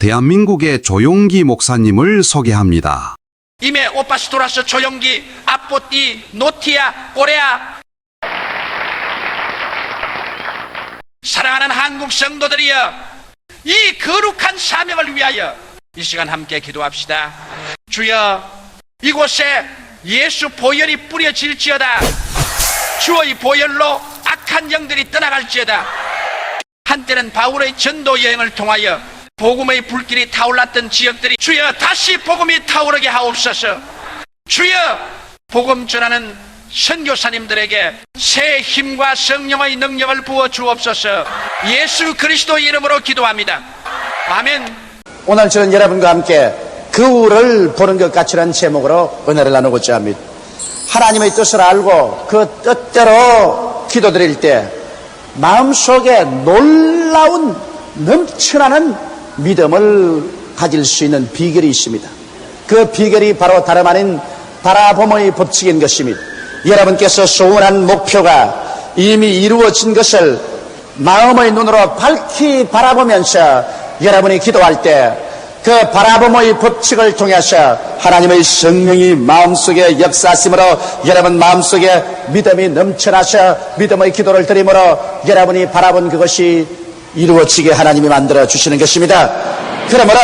대한민국의 조용기 목사님을 소개합니다. 임에 오파시토라스 조용기 아뽀띠 노티아 꼬레아. 사랑하는 한국 성도들이여, 이 거룩한 사명을 위하여 이 시간 함께 기도합시다. 주여, 이곳에 예수 보혈이 뿌려질지어다. 주의 보혈로 악한 영들이 떠나갈지어다. 한때는 바울의 전도 여행을 통하여 복음의 불길이 타올랐던 지역들이 주여 다시 복음이 타오르게 하옵소서. 주여, 복음 전하는 선교사님들에게 새 힘과 성령의 능력을 부어 주옵소서. 예수 그리스도의 이름으로 기도합니다. 아멘. 오늘 저는 여러분과 함께 거울을 보는 것 같이라는 제목으로 은혜를 나누고자 합니다. 하나님의 뜻을 알고 그 뜻대로 기도드릴 때 마음속에 놀라운 넘쳐나는 믿음을 가질 수 있는 비결이 있습니다. 그 비결이 바로 다름 아닌 바라봄의 법칙인 것입니다. 여러분께서 소원한 목표가 이미 이루어진 것을 마음의 눈으로 밝히 바라보면서 여러분이 기도할 때 그 바라봄의 법칙을 통해서 하나님의 성령이 마음속에 역사하심으로 여러분 마음속에 믿음이 넘쳐나서 믿음의 기도를 드림으로 여러분이 바라본 그것이 이루어지게 하나님이 만들어 주시는 것입니다. 그러므로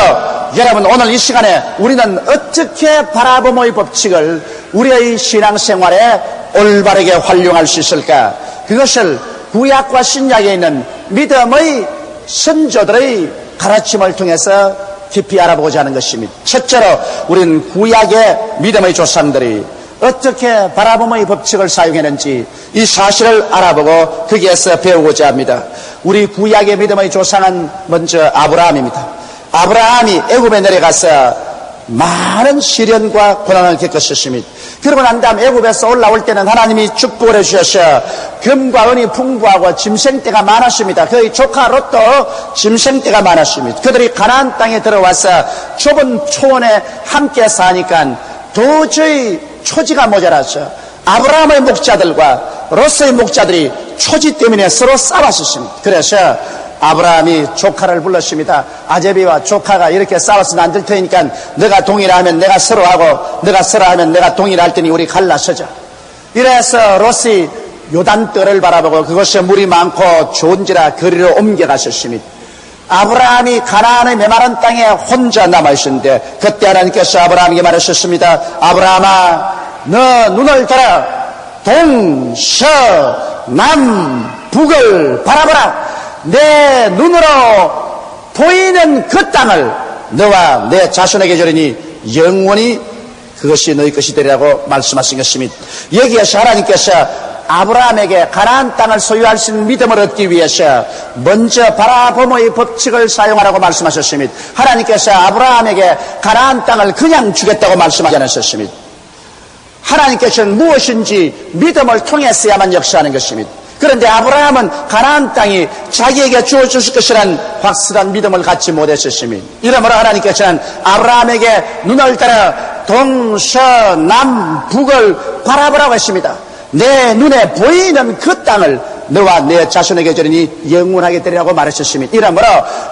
여러분, 오늘 이 시간에 우리는 어떻게 바라봄의 법칙을 우리의 신앙생활에 올바르게 활용할 수 있을까? 그것을 구약과 신약에 있는 믿음의 선조들의 가르침을 통해서 깊이 알아보고자 하는 것입니다. 첫째로 우리는 구약의 믿음의 조상들이 어떻게 바라봄의 법칙을 사용했는지 이 사실을 알아보고 거기에서 배우고자 합니다. 우리 구약의 믿음의 조상은 먼저 아브라함입니다. 아브라함이 애굽에 내려가서 많은 시련과 고난을 겪었습니다. 그러고 난 다음 애굽에서 올라올 때는 하나님이 축복을 해주셔서 금과 은이 풍부하고 짐승떼가 많았습니다. 그의 조카 롯도 짐승떼가 많았습니다. 그들이 가나안 땅에 들어와서 좁은 초원에 함께 사니까 도저히 초지가 모자라서 아브라함의 목자들과 롯의 목자들이 초지 때문에 서로 싸웠었습니다. 그래서 아브라함이 조카를 불렀습니다. 아제비와 조카가 이렇게 싸웠으면 안 될 테니까 너가 동의라 하면 내가 서로 하고 너가 서로 하면 내가 동의를 할 테니 우리 갈라서자. 이래서 롯이 요단뜰을 바라보고 그것에 물이 많고 좋은지라 거리로 옮겨가셨습니다. 아브라함이 가나안의 메마른 땅에 혼자 남아있었는데 그때 하나님께서 아브라함에게 말하셨습니다. 아브라함아, 너 눈을 들어 동서남북을 바라보라. 내 눈으로 보이는 그 땅을 너와 내 자손에게 주리니 영원히 그것이 너희 것이 되리라고 말씀하신 것입니다. 여기에서 하나님께서 아브라함에게 가나안 땅을 소유할 수 있는 믿음을 얻기 위해서 먼저 바라봄의 법칙을 사용하라고 말씀하셨습니다. 하나님께서 아브라함에게 가나안 땅을 그냥 주겠다고 말씀하지 않으셨습니다. 하나님께서는 무엇인지 믿음을 통해서야만 역사하는 것입니다. 그런데 아브라함은 가나안 땅이 자기에게 주어졌을 것이라는 확실한 믿음을 갖지 못했었습니다. 이러므로 하나님께서는 아브라함에게 눈을 들어 동서남북을 바라보라고 했습니다. 내 눈에 보이는 그 땅을 너와 내 자손에게 주리니 영원하게 되리라고 말하셨습니다. 이러므로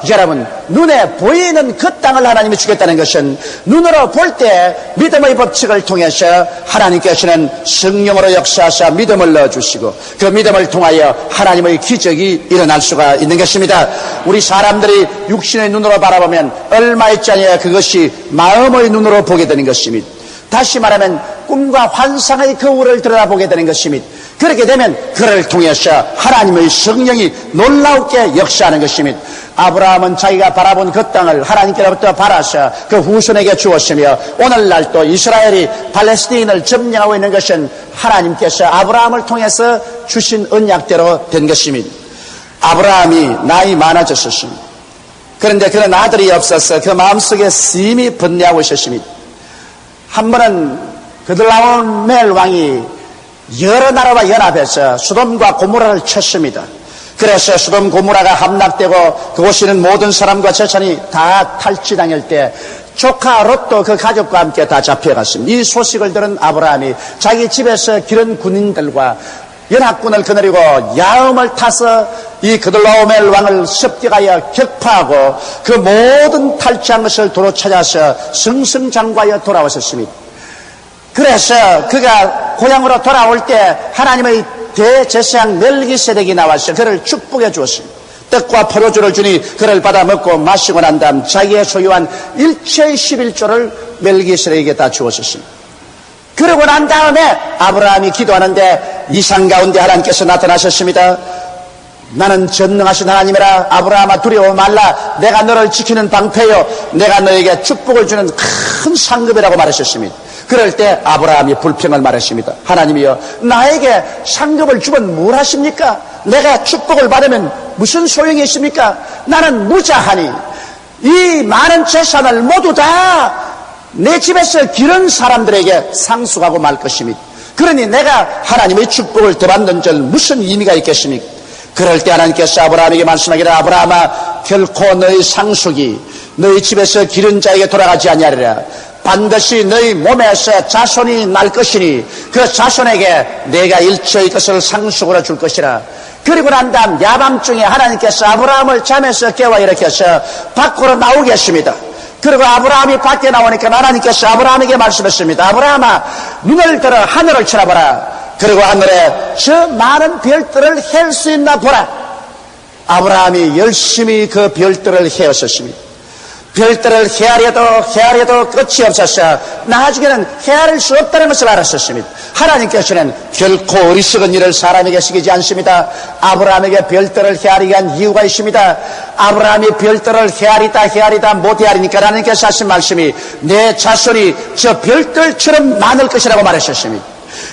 여러분, 눈에 보이는 그 땅을 하나님이 주겠다는 것은 눈으로 볼 때 믿음의 법칙을 통해서 하나님께서는 성령으로 역사하사 믿음을 넣어주시고 그 믿음을 통하여 하나님의 기적이 일어날 수가 있는 것입니다. 우리 사람들이 육신의 눈으로 바라보면 얼마 있지 않아야 그것이 마음의 눈으로 보게 되는 것입니다. 다시 말하면 꿈과 환상의 거울을 들여다보게 되는 것입니다. 그렇게 되면 그를 통해서 하나님의 성령이 놀랍게 역사하는 것입니다. 아브라함은 자기가 바라본 그 땅을 하나님께로부터 받아서 그 후손에게 주었으며 오늘날 또 이스라엘이 팔레스타인을 점령하고 있는 것은 하나님께서 아브라함을 통해서 주신 언약대로 된 것입니다. 아브라함이 나이 많아졌었습니다. 그런데 그런 아들이 없어서 그 마음속에 심히 번뇌하고 있었습니다. 한 번은 그들라오멜 왕이 여러 나라와 연합해서 소돔과 고모라를 쳤습니다. 그래서 소돔 고모라가 함락되고 그곳에 있는 모든 사람과 재산이 다 탈취당할 때 조카 롯도 그 가족과 함께 다 잡혀갔습니다. 이 소식을 들은 아브라함이 자기 집에서 기른 군인들과 연합군을 거느리고 야음을 타서 이 그돌라오멜 왕을 습격하여 격파하고 그 모든 탈취한 것을 도로 찾아서 승승장구하여 돌아왔었습니다. 그래서 그가 고향으로 돌아올 때 하나님의 대제사장 멜기세덱이 나와서 그를 축복해 주었습니다. 떡과 포도주를 주니 그를 받아 먹고 마시고 난 다음 자기의 소유한 일체의 11조를 멜기세덱에게 다 주었습니다. 그러고 난 다음에 아브라함이 기도하는데 이상 가운데 하나님께서 나타나셨습니다. 나는 전능하신 하나님이라 아브라함아 두려워 말라. 내가 너를 지키는 방패요 내가 너에게 축복을 주는 큰 상급이라고 말하셨습니다. 그럴 때 아브라함이 불평을 말했습니다. 하나님이여 나에게 상급을 주면 뭘 하십니까? 내가 축복을 받으면 무슨 소용이 있습니까? 나는 무자하니 이 많은 재산을 모두 다 내 집에서 기른 사람들에게 상속하고 말 것입니다. 그러니 내가 하나님의 축복을 더 받는 줄 무슨 의미가 있겠습니까? 그럴 때 하나님께서 아브라함에게 말씀하기를 아브라함아 결코 너의 상속이 너희 집에서 기른 자에게 돌아가지 아니하리라. 반드시 너희 몸에서 자손이 날 것이니 그 자손에게 내가 일체의 것을 상속으로 줄 것이라. 그리고 난 다음 야밤중에 하나님께서 아브라함을 잠에서 깨워 일으켜서 밖으로 나오게 했습니다. 그리고 아브라함이 밖에 나오니까 하나님께서 아브라함에게 말씀했습니다. 아브라함아 눈을 들어 하늘을 쳐다보라. 그리고 하늘에 저 많은 별들을 헬 수 있나 보라. 아브라함이 열심히 그 별들을 헤었었습니다. 별들을 헤아려도 끝이 없었어. 나중에는 헤아릴 수 없다는 것을 알았었습니다. 하나님께서는 결코 어리석은 일을 사람에게 시키지 않습니다. 아브라함에게 별들을 헤아리게 한 이유가 있습니다. 아브라함이 별들을 헤아리다 못 헤아리니까 하나님께서 하신 말씀이 내 자손이 저 별들처럼 많을 것이라고 말하셨습니다.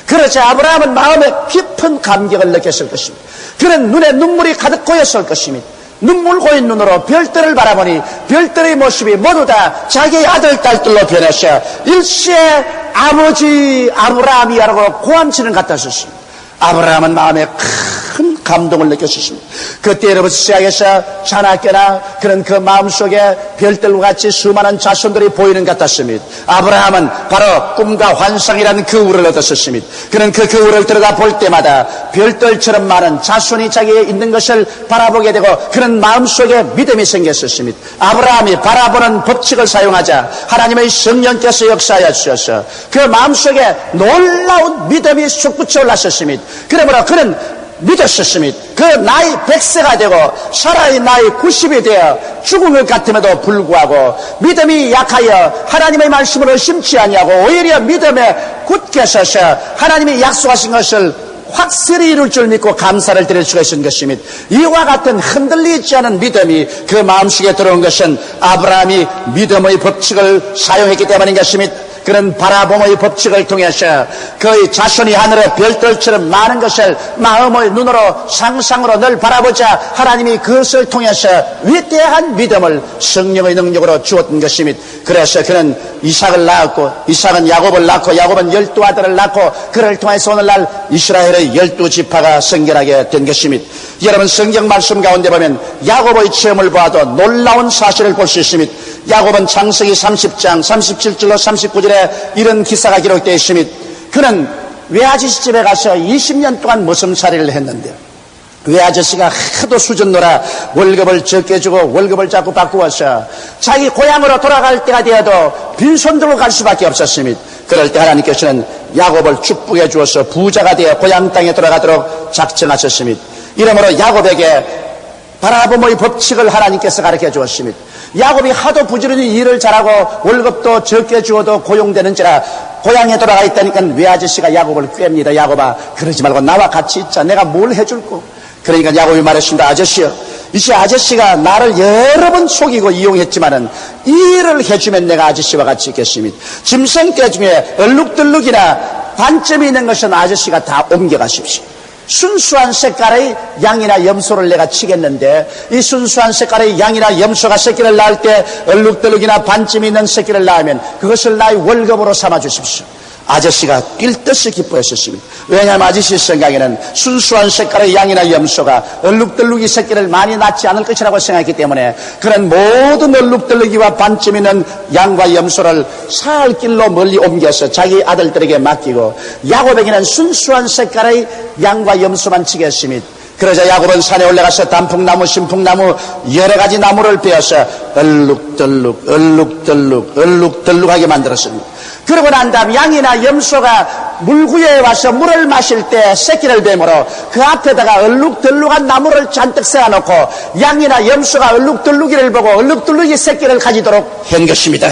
그러자 아브라함은 마음에 깊은 감격을 느꼈을 것입니다. 그는 눈에 눈물이 가득 고였을 것입니다. 눈물 고인 눈으로 별들을 바라보니 별들의 모습이 모두 다 자기의 아들, 딸들로 변했어요. 일시에 아버지 아브라함이라고 고함치는 것 같았었습니다. 아브라함은 마음에 큰 감동을 느꼈었습니다. 그때로부터 시작해서 자나깨나 그런 그 마음속에 별들과 같이 수많은 자손들이 보이는 것 같았습니다. 아브라함은 바로 꿈과 환상이라는 그 우를 얻었었습니다. 그는 그 우를 들여다 볼 때마다 별들처럼 많은 자손이 자기에 있는 것을 바라보게 되고 그런 마음속에 믿음이 생겼었습니다. 아브라함이 바라보는 법칙을 사용하자 하나님의 성령께서 역사하여 주셔서 그 마음속에 놀라운 믿음이 솟구쳐 올랐었습니다. 그러므로 그는 믿었었습니다. 그 나이 100세가 되고 사라의 나이 90이 되어 죽은 것 같음에도 불구하고 믿음이 약하여 하나님의 말씀을 의심치 아니하고 오히려 믿음에 굳게 서서 하나님이 약속하신 것을 확실히 이룰 줄 믿고 감사를 드릴 수가 있는 것입니다. 이와 같은 흔들리지 않은 믿음이 그 마음속에 들어온 것은 아브라함이 믿음의 법칙을 사용했기 때문인 것입니다. 그런 바라봄의 법칙을 통해서 그의 자손이 하늘의 별들처럼 많은 것을 마음의 눈으로 상상으로 늘 바라보자 하나님이 그것을 통해서 위대한 믿음을 성령의 능력으로 주었던 것입니다. 그래서 그는 이삭을 낳았고 이삭은 야곱을 낳고 야곱은 12아들을 낳고 그를 통해서 오늘날 이스라엘의 12지파가 생겨나게 된 것입니다. 여러분 성경 말씀 가운데 보면 야곱의 체험을 보아도 놀라운 사실을 볼 수 있습니다. 야곱은 창세기 30장 37절로 39절에 이런 기사가 기록되어 있습니다. 그는 외아저씨 집에 가서 20년 동안 모성살이를 했는데요. 외아저씨가 하도 수준노라 월급을 적게 주고 월급을 자꾸 바꾸어서 자기 고향으로 돌아갈 때가 되어도 빈손 들고 갈 수밖에 없었습니다. 그럴 때 하나님께서는 야곱을 축복해 주어서 부자가 되어 고향 땅에 돌아가도록 작정하셨습니다. 이러므로 야곱에게 바라봄의 법칙을 하나님께서 가르쳐 주었습니다. 야곱이 하도 부지런히 일을 잘하고 월급도 적게 주어도 고용되는지라 고향에 돌아가 있다니까 외아저씨가 야곱을 꿰입니다. 야곱아 그러지 말고 나와 같이 있자. 내가 뭘 해줄꼬. 그러니까 야곱이 말했습니다. 아저씨요 이제 아저씨가 나를 여러 번 속이고 이용했지만은 이 일을 해주면 내가 아저씨와 같이 있겠습니다. 짐승떼 중에 얼룩덜룩이나 반점이 있는 것은 아저씨가 다 옮겨가십시오. 순수한 색깔의 양이나 염소를 내가 치겠는데 이 순수한 색깔의 양이나 염소가 새끼를 낳을 때 얼룩덜룩이나 반점이 있는 새끼를 낳으면 그것을 나의 월급으로 삼아 주십시오. 아저씨가 뛸 듯이 기뻐했었습니다. 왜냐하면 아저씨 생각에는 순수한 색깔의 양이나 염소가 얼룩덜룩이 새끼를 많이 낳지 않을 것이라고 생각했기 때문에 그런 모든 얼룩덜룩이와 반점 있는 양과 염소를 살 길로 멀리 옮겨서 자기 아들들에게 맡기고 야곱에게는 순수한 색깔의 양과 염소만 지켰습니다. 그러자 야곱은 산에 올라가서 단풍나무, 신풍나무 여러 가지 나무를 베어서 얼룩덜룩 얼룩덜룩하게 만들었습니다. 그러고 난 다음 양이나 염소가 물구유에 와서 물을 마실 때 새끼를 베므로 그 앞에다가 얼룩덜룩한 나무를 잔뜩 세워놓고 양이나 염소가 얼룩덜룩이를 보고 얼룩덜룩이 새끼를 가지도록 한 것입니다.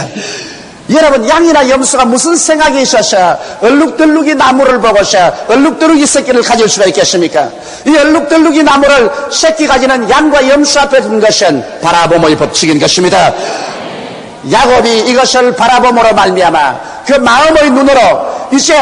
여러분, 양이나 염소가 무슨 생각이 있어서 얼룩덜룩이 나무를 보고서 얼룩덜룩이 새끼를 가질 수가 있겠습니까? 이 얼룩덜룩이 나무를 새끼 가지는 양과 염소 앞에 둔 것은 바라봄의 법칙인 것입니다. 야곱이 이것을 바라봄으로 말미암아 그 마음의 눈으로 이제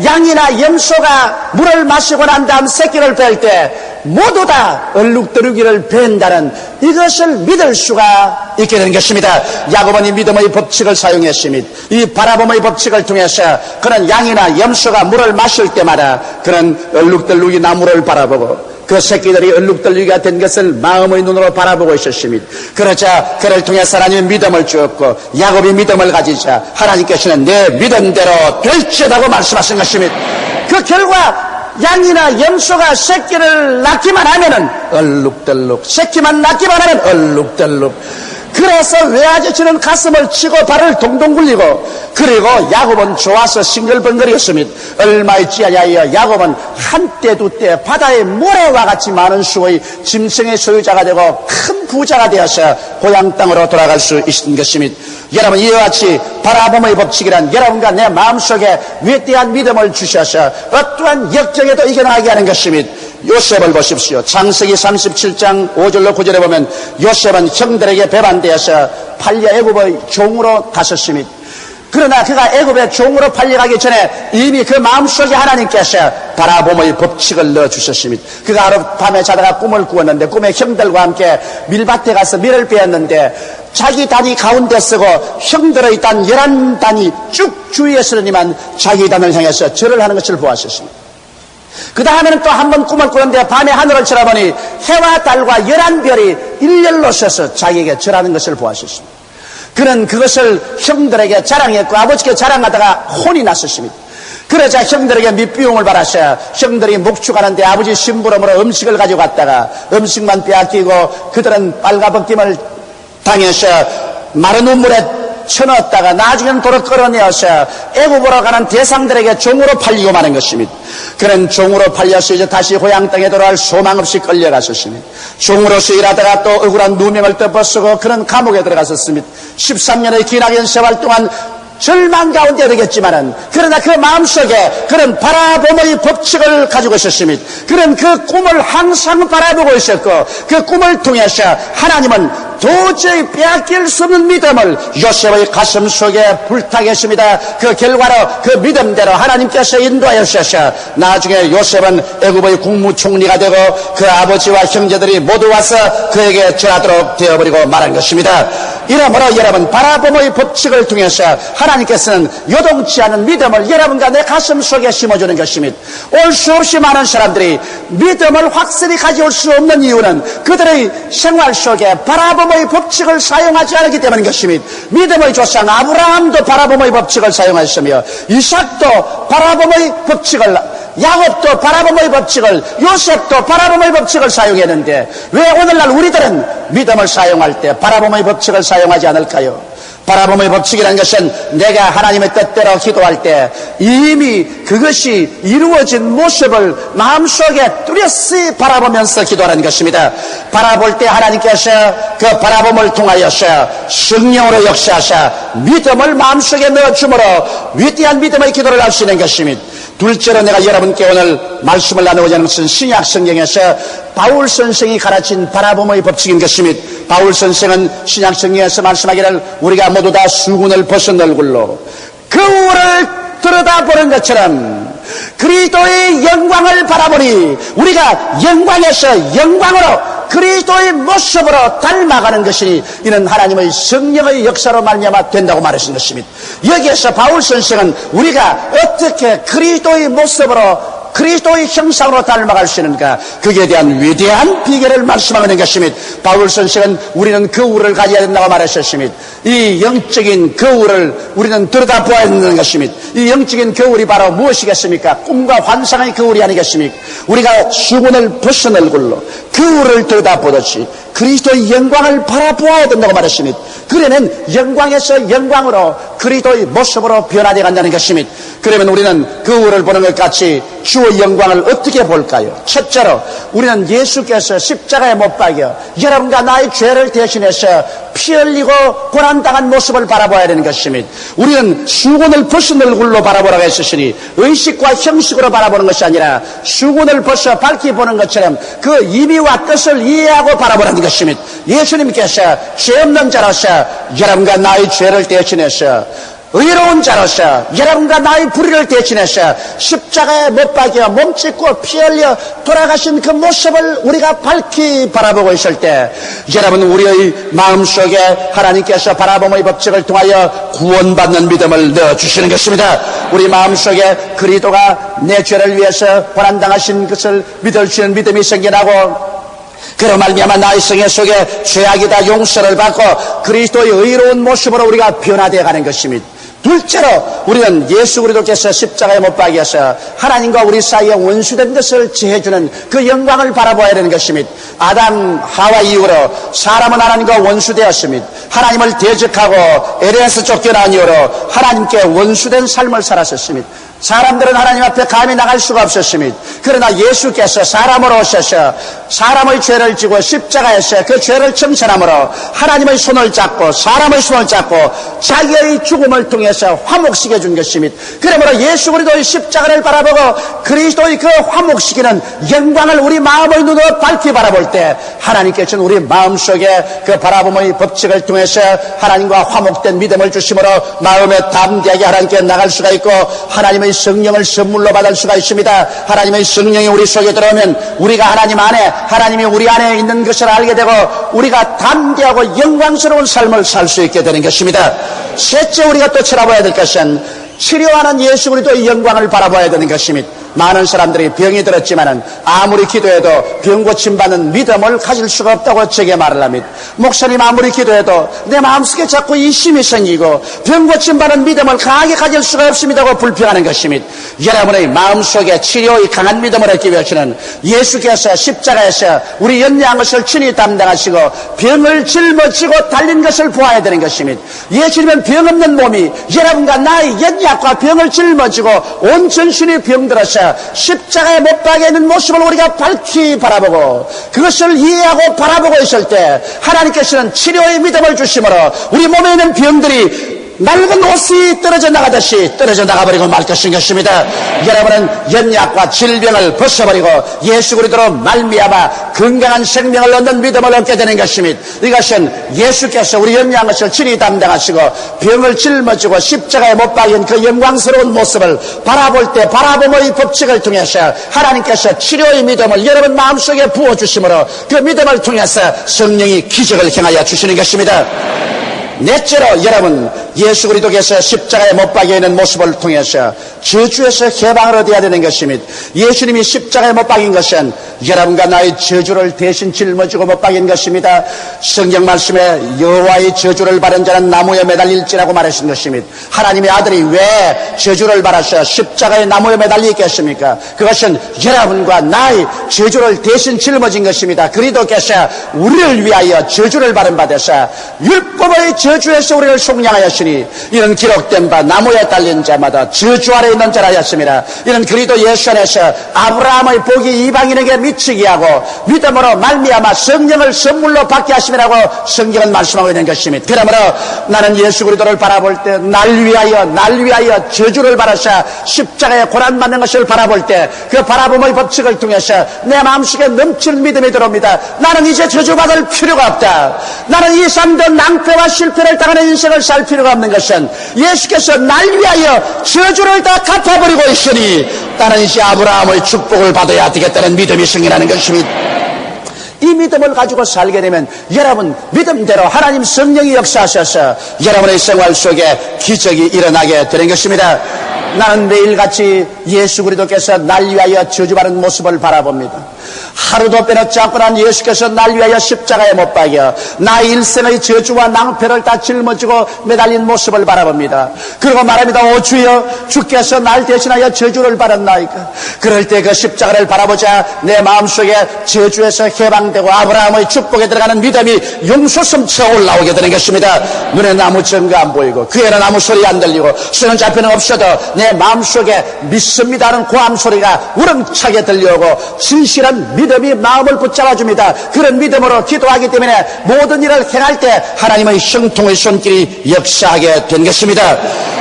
양이나 염소가 물을 마시고 난 다음 새끼를 뺄 때 모두 다 얼룩덜룩이를 벤다는 이것을 믿을 수가 있게 된 것입니다. 야곱은 이 믿음의 법칙을 사용했습니다. 이 바라봄의 법칙을 통해서 그런 양이나 염소가 물을 마실 때마다 그런 얼룩덜룩이 나무를 바라보고 그 새끼들이 얼룩덜룩이가 된 것을 마음의 눈으로 바라보고 있었습니다. 그러자 그를 통해서 하나님의 믿음을 주었고 야곱이 믿음을 가지자 하나님께서는 내 믿음대로 될지어다고 말씀하신 것입니다. 그 결과 양이나 염소가 새끼를 낳기만 하면은 얼룩덜룩, 새끼만 낳기만 하면 얼룩덜룩. 그래서 외아저씨는 가슴을 치고 발을 동동 굴리고 그리고 야곱은 좋아서 싱글벙글이었습니다. 얼마 있지 아니하여 야곱은 한때 두때 바다의 모래와 같이 많은 수의 짐승의 소유자가 되고 큰 부자가 되어서 고향 땅으로 돌아갈 수 있는 것입니다. 여러분, 이와 같이 바라봄의 법칙이란 여러분과 내 마음속에 위대한 믿음을 주셔서 어떠한 역경에도 이겨나가게 하는 것입니다. 요셉을 보십시오. 창세기 37장 5절로 9절에 보면 요셉은 형들에게 배반되어서 팔려 애굽의 종으로 갔었습니다. 그러나 그가 애굽의 종으로 팔려가기 전에 이미 그 마음속에 하나님께서 바라봄의 법칙을 넣어주셨습니다. 그가 하루 밤에 자다가 꿈을 꾸었는데 꿈에 형들과 함께 밀밭에 가서 밀을 베었는데 자기 단이 가운데 쓰고 형들의 단 11단이 쭉 주위에 서더니만 자기 단을 향해서 절을 하는 것을 보았었습니다. 그 다음에는 또 한 번 꿈을 꾸는데 밤에 하늘을 쳐다보니 해와 달과 11별이 일렬로 서서 자기에게 절하는 것을 보았었습니다. 그는 그것을 형들에게 자랑했고 아버지께 자랑하다가 혼이 났었습니다. 그러자 형들에게 밑비용을 받았어요. 형들이 목축하는데 아버지 심부름으로 음식을 가지고 갔다가 음식만 빼앗기고 그들은 빨가벗김을 당해서 마른 우물에 쳐넣었다가 나중에는 도로 끌어내어서 애굽으로 가는 대상들에게 종으로 팔리고 마는 것입니다. 그는 종으로 팔려서 이제 다시 고향 땅에 돌아갈 소망 없이 끌려갔었습니다. 종으로서 일하다가 또 억울한 누명을 덮어쓰고 그는 감옥에 들어갔었습니다. 13년의 기나긴 세월 동안 절망 가운데 되겠지만은 그러나 그 마음속에 그런 바라봄의 법칙을 가지고 있었습니다. 그런 그 꿈을 항상 바라보고 있었고 그 꿈을 통해서 하나님은 도저히 빼앗길 수 없는 믿음을 요셉의 가슴 속에 불타게 했습니다. 그 결과로 그 믿음대로 하나님께서 인도하여 주셔서 나중에 요셉은 애굽의 국무총리가 되고 그 아버지와 형제들이 모두 와서 그에게 절하도록 되어버리고 말한 것입니다. 이러므로 여러분, 바라봄의 법칙을 통해서 하나님께서는 요동치 않은 믿음을 여러분과 내 가슴 속에 심어주는 것입니다. 올 수 없이 많은 사람들이 믿음을 확실히 가져올 수 없는 이유는 그들의 생활 속에 바라봄의 법칙을 사용하지 않기 때문인 것입니다. 믿음의 조상 아브라함도 바라봄의 법칙을 사용하셨으며 이삭도 바라봄의 법칙을, 야곱도 바라봄의 법칙을, 요셉도 바라봄의 법칙을 사용했는데 왜 오늘날 우리들은 믿음을 사용할 때 바라봄의 법칙을 사용하지 않을까요? 바라봄의 법칙이라는 것은 내가 하나님의 뜻대로 기도할 때 이미 그것이 이루어진 모습을 마음속에 뚜렷이 바라보면서 기도하는 것입니다. 바라볼 때 하나님께서 그 바라봄을 통하여서 성령으로 역사하사 믿음을 마음속에 넣어주므로 위대한 믿음의 기도를 할 수 있는 것입니다. 둘째로 내가 여러분께 오늘 말씀을 나누고자 하는 것은 신약 성경에서 바울 선생이 가르친 바라봄의 법칙인 것입니다. 바울 선생은 신약 성경에서 말씀하기를 우리가 모두 다 수군을 벗은 얼굴로 거울을 들여다보는 것처럼 그리스도의 영광을 바라보니 우리가 영광에서 영광으로 그리스도의 모습으로 닮아가는 것이니 이는 하나님의 성령의 역사로 말미암아 된다고 말하신 것입니다. 여기에서 바울 선생은 우리가 어떻게 그리스도의 모습으로 그리스도의 형상으로 닮아갈 수 있는가, 거기에 대한 위대한 비결을 말씀하는 것입니다. 바울 선생은 우리는 거울을 가져야 된다고 말하셨습니다. 이 영적인 거울을 우리는 들여다보아야 된다는 것입니다. 이 영적인 거울이 바로 무엇이겠습니까? 꿈과 환상의 거울이 아니겠습니까? 우리가 수건을 벗은 얼굴로 거울을 들여다보듯이 그리스도의 영광을 바라보아야 된다고 말했습니다. 그러면 영광에서 영광으로 그리스도의 모습으로 변화되어 간다는 것입니다. 그러면 우리는 거울을 보는 것 같이 주의 영광을 어떻게 볼까요? 첫째로 우리는 예수께서 십자가에 못 박여 여러분과 나의 죄를 대신해서 피 흘리고 고난당한 모습을 바라봐야 되는 것입니다. 우리는 수건을 벗은 얼굴로 바라보라고 했으니 의식과 형식으로 바라보는 것이 아니라 수건을 벗어 밝히 보는 것처럼 그 의미와 뜻을 이해하고 바라보라는 것입니다. 예수님께서 죄 없는 자로서 여러분과 나의 죄를 대신해서 의로운 자로서 여러분과 나의 불의를 대신해서 십자가에 못 박여 몸짓고 피 흘려 돌아가신 그 모습을 우리가 밝히 바라보고 있을 때 여러분 우리의 마음속에 하나님께서 바라봄의 법칙을 통하여 구원받는 믿음을 넣어주시는 것입니다. 우리 마음속에 그리스도가 내 죄를 위해서 고난당하신 것을 믿을 수 있는 믿음이 생겨나고 그로 말미암아 나의 생애 속에 죄악이 다 용서를 받고 그리스도의 의로운 모습으로 우리가 변화되어 가는 것입니다. 둘째로 우리는 예수 그리스도께서 십자가에 못 박여서 하나님과 우리 사이에 원수된 것을 제해주는 그 영광을 바라보아야 되는 것입니다. 아담 하와 이후로 사람은 하나님과 원수되었습니다. 하나님을 대적하고 에덴에서 쫓겨난 이후로 하나님께 원수된 삶을 살았었습니다. 사람들은 하나님 앞에 감히 나갈 수가 없었습니다. 그러나 예수께서 사람으로 오셔서 사람의 죄를 지고 십자가에서 그 죄를 청산함으로 하나님의 손을 잡고 사람의 손을 잡고 자기의 죽음을 통해서 화목시켜 준 것입니다. 그러므로 예수 그리스도의 십자가를 바라보고 그리스도의 그 화목시키는 영광을 우리 마음의 눈으로 밝히 바라볼 때 하나님께서는 우리 마음속에 그 바라봄의 법칙을 통해서 하나님과 화목된 믿음을 주심으로 마음에 담대하게 하나님께 나갈 수가 있고 하나님의 성령을 선물로 받을 수가 있습니다. 하나님의 성령이 우리 속에 들어오면 우리가 하나님 안에 하나님이 우리 안에 있는 것을 알게 되고 우리가 담대하고 영광스러운 삶을 살 수 있게 되는 것입니다. 셋째 우리가 또 쳐다봐야 될 것은 치료하는 예수 그리스도의 영광을 바라봐야 되는 것입니다. 많은 사람들이 병이 들었지만은 아무리 기도해도 병 고침받는 믿음을 가질 수가 없다고 제게 말을 합니다. 목사님 아무리 기도해도 내 마음속에 자꾸 이심이 생기고 병 고침받는 믿음을 강하게 가질 수가 없습니다고 불평하는 것입니다. 여러분의 마음속에 치료의 강한 믿음을 얻기 위해서는 예수께서 십자가에서 우리 연약한 것을 친히 담당하시고 병을 짊어지고 달린 것을 보아야 되는 것입니다. 예수님은 병 없는 몸이 여러분과 나의 연약과 병을 짊어지고 온 전신이 병들어서 십자가에 못 박여 있는 모습을 우리가 밝히 바라보고 그것을 이해하고 바라보고 있을 때 하나님께서는 치료의 믿음을 주심으로 우리 몸에 있는 병들이 낡은 옷이 떨어져 나가듯이 떨어져 나가버리고 말 것입니다. 여러분은 연약과 질병을 벗어버리고 예수 그리스도로 말미암아 건강한 생명을 얻는 믿음을 얻게 되는 것입니다. 이것은 예수께서 우리 연약한 것을 친히 담당하시고 병을 짊어지고 십자가에 못 박인 그 영광스러운 모습을 바라볼 때 바라봄의 법칙을 통해서 하나님께서 치료의 믿음을 여러분 마음속에 부어주심으로 그 믿음을 통해서 성령이 기적을 행하여 주시는 것입니다. 넷째로 여러분 예수 그리스도께서 십자가에 못 박여 있는 모습을 통해서 저주에서 해방을 얻어야 되는 것입니다. 예수님이 십자가에 못 박인 것은 여러분과 나의 저주를 대신 짊어지고 못 박인 것입니다. 성경 말씀에 여호와의 저주를 받은 자는 나무에 매달릴지라고 말하신 것입니다. 하나님의 아들이 왜 저주를 받아서 십자가에 나무에 매달려 있겠습니까? 그것은 여러분과 나의 저주를 대신 짊어진 것입니다. 그리스도께서 우리를 위하여 저주를 받은 바 되사 율법의 저주에서 우리를 속량하였으니 이는 기록된 바 나무에 달린 자마다 저주 아래 있는 자라 하였습니다. 이는 그리스도 예수 안에서 아브라함의 복이 이방인에게 미치게 하고 믿음으로 말미암아 성령을 선물로 받게 하심이라고 성경은 말씀하고 있는 것입니다. 그러므로 나는 예수 그리스도를 바라볼 때 날 위하여 저주를 받아서 십자가에 고난받는 것을 바라볼 때 그 바라봄의 법칙을 통해서 내 마음속에 넘치는 믿음이 들어옵니다. 나는 이제 저주받을 필요가 없다. 나는 이 삶도 낭패와 실패를 당하는 인생을 살 필요가 없는 것은 예수께서 날 위하여 저주를 다 갚아버리고 있으니 나는 이제 아브라함의 축복을 받아야 되겠다는 믿음이 생겨나는 것입니다. 이 믿음을 가지고 살게 되면 여러분 믿음대로 하나님 성령이 역사하셔서 여러분의 생활 속에 기적이 일어나게 되는 것입니다. 나는 매일같이 예수 그리스도께서 날 위하여 저주받은 모습을 바라봅니다. 하루도 빼놓지 않고 난 예수께서 날 위하여 십자가에 못 박여 나 일생의 저주와 낭패를 다 짊어지고 매달린 모습을 바라봅니다. 그리고 말합니다. 오 주여, 주께서 날 대신하여 저주를 받았나이까. 그럴 때 그 십자가를 바라보자 내 마음속에 저주에서 해방되고 아브라함의 축복에 들어가는 믿음이 용솟음쳐 올라오게 되는 것입니다. 눈에는 아무 증거 안 보이고 귀에는 아무 소리 안 들리고 손은 잡히는 없어도 내 마음속에 믿습니다 하는 고함 소리가 우렁차게 들려오고 진실한 믿음이 마음을 붙잡아줍니다. 그런 믿음으로 기도하기 때문에 모든 일을 행할 때 하나님의 형통의 손길이 역사하게 된 것입니다.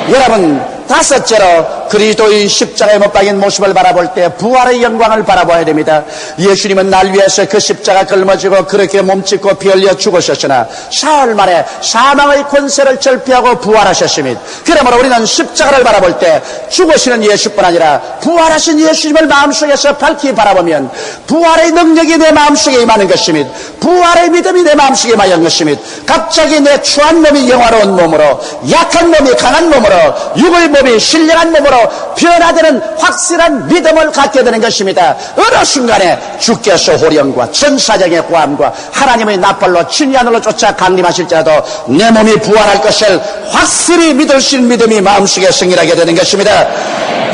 여러분, 다섯째로 그리스도의 십자가에 못 박인 모습을 바라볼 때 부활의 영광을 바라봐야 됩니다. 예수님은 날 위해서 그 십자가 걸머지고 그렇게 몸짓고 피 흘려 죽으셨으나 사흘 만에 사망의 권세를 절피하고 부활하셨습니다. 그러므로 우리는 십자가를 바라볼 때 죽으시는 예수뿐 아니라 부활하신 예수님을 마음속에서 밝히 바라보면 부활의 능력이 내 마음속에 임하는 것입니다. 부활의 믿음이 내 마음속에 임하는 것입니다. 갑자기 내 추한 몸이 영화로운 몸으로 약한 몸이 강한 몸으로 육의 몸이 신령한 몸으로 변화되는 확실한 믿음을 갖게 되는 것입니다. 어느 순간에 주께서 호령과 전사적의 고함과 하나님의 나팔로 진리 하늘로 쫓아 강림하실지라도 내 몸이 부활할 것을 확실히 믿을 수 있는 믿음이 마음속에 생기게 되는 것입니다.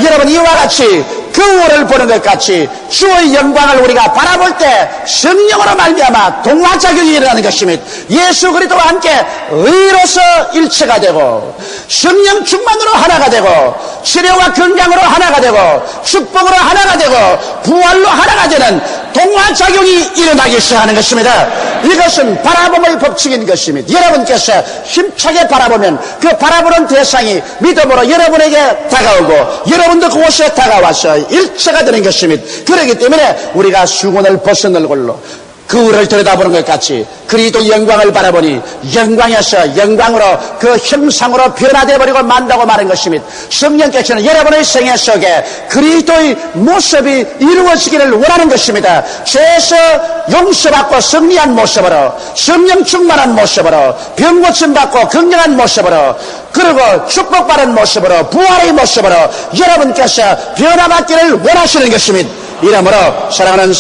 여러분, 이와 같이 거울을 보는 것 같이 주의 영광을 우리가 바라볼 때 성령으로 말미암아 동화작용이 일어나는 것입니다. 예수 그리스도와 함께 의로서 일체가 되고 성령 충만으로 하나가 되고 치료와 건강으로 하나가 되고 축복으로 하나가 되고 부활로 하나가 되는 동화작용이 일어나기 시작하는 것입니다. 이것은 바라봄의 법칙인 것입니다. 여러분께서 힘차게 바라보면 그 바라보는 대상이 믿음으로 여러분에게 다가오고 여러분도 그곳에 다가와서 일체가 되는 것입니다. 그렇기 때문에 우리가 수건을 벗은 얼굴로 거울을 들여다보는 것 같이 그리스도 영광을 바라보니 영광에서 영광으로 그 형상으로 변화되어 버리고 만다고 말한 것입니다. 성령께서는 여러분의 생애 속에 그리스도의 모습이 이루어지기를 원하는 것입니다. 죄에서 용서받고 승리한 모습으로 성령 충만한 모습으로 병 고침받고 건강한 모습으로 그리고 축복받은 모습으로 부활의 모습으로 여러분께서 변화받기를 원하시는 것입니다. 이러므로 사랑하는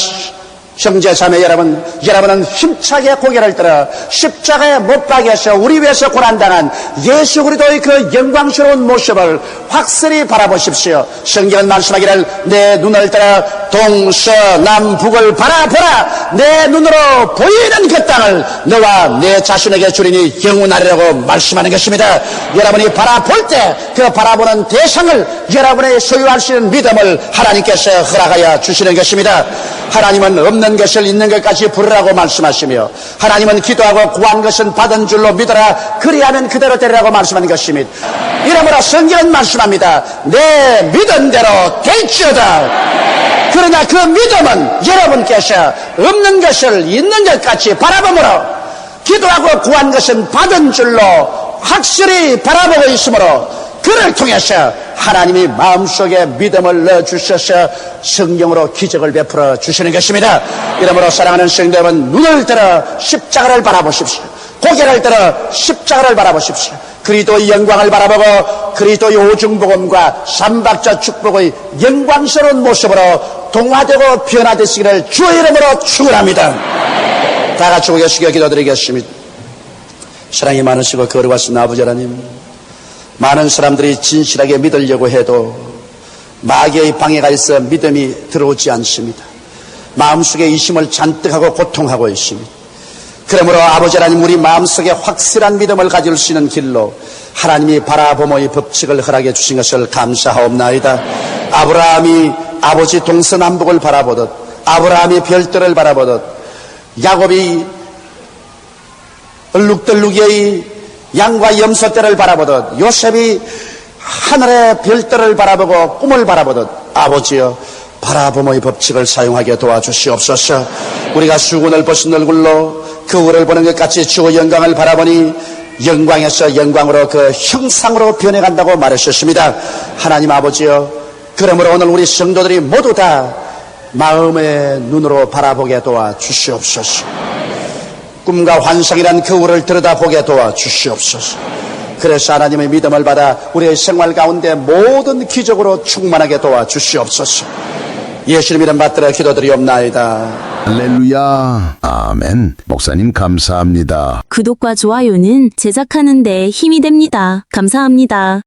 형제 자매 여러분, 여러분은 힘차게 고개를 들어 십자가에 못 박여서 우리 위해서 고난당한 예수 그리스도의 그 영광스러운 모습을 확실히 바라보십시오. 성경은 말씀하기를 내 눈을 들어 동서남북을 바라보라. 내 눈으로 보이는 그 땅을 너와 내 자신에게 주리니 영원하리라고 말씀하는 것입니다. 여러분이 바라볼 때 그 바라보는 대상을 여러분의 소유할 수 있는 믿음을 하나님께서 허락하여 주시는 것입니다. 하나님은 없는 것을 있는 것까지 부르라고 말씀하시며 하나님은 기도하고 구한 것은 받은 줄로 믿어라. 그리하면 그대로 되리라고 말씀하는 것입니다. 이러므로 성경은 말씀합니다. 내 믿은 대로 될지어다. 그러나 그 믿음은 여러분께서 없는 것을 있는 것같이 바라봄으로 기도하고 구한 것은 받은 줄로 확실히 바라보고 있으므로 그를 통해서 하나님이 마음속에 믿음을 넣어주셔서 성령으로 기적을 베풀어 주시는 것입니다. 이러므로 사랑하는 성도 여러분, 눈을 들어 십자가를 바라보십시오. 고개를 들어 십자가를 바라보십시오. 그리스도의 영광을 바라보고 그리스도의 오중복음과 삼박자 축복의 영광스러운 모습으로 동화되고 변화되시기를 주의 이름으로 축원합니다. 다 같이 고개 숙여 기도드리겠습니다. 사랑이 많으시고 거룩하신 아버지 하나님, 많은 사람들이 진실하게 믿으려고 해도 마귀의 방해가 있어 믿음이 들어오지 않습니다. 마음속에 이심을 잔뜩 하고 고통하고 있습니다. 그러므로 아버지 하나님, 우리 마음속에 확실한 믿음을 가질 수 있는 길로 하나님이 바라보모의 법칙을 허락해 주신 것을 감사하옵나이다. 아브라함이 아버지 동서남북을 바라보듯, 아브라함이 별들을 바라보듯, 야곱이 얼룩덜룩이의 양과 염소떼를 바라보듯, 요셉이 하늘의 별들을 바라보고 꿈을 바라보듯 아버지여 바라보모의 법칙을 사용하게 도와주시옵소서. 우리가 수건을 벗은 얼굴로 거울을 보는 것 같이 주의 영광을 바라보니 영광에서 영광으로 그 형상으로 변해간다고 말하셨습니다. 하나님 아버지여, 그러므로 오늘 우리 성도들이 모두 다 마음의 눈으로 바라보게 도와 주시옵소서. 꿈과 환상이란 그 우를 들여다보게 도와 주시옵소서. 그래서 하나님의 믿음을 받아 우리의 생활 가운데 모든 기적으로 충만하게 도와 주시옵소서. 예수님 이름 받들어 기도드리옵나이다. 할렐루야. 아멘. 목사님 감사합니다. 구독과 좋아요는 제작하는 데 힘이 됩니다. 감사합니다.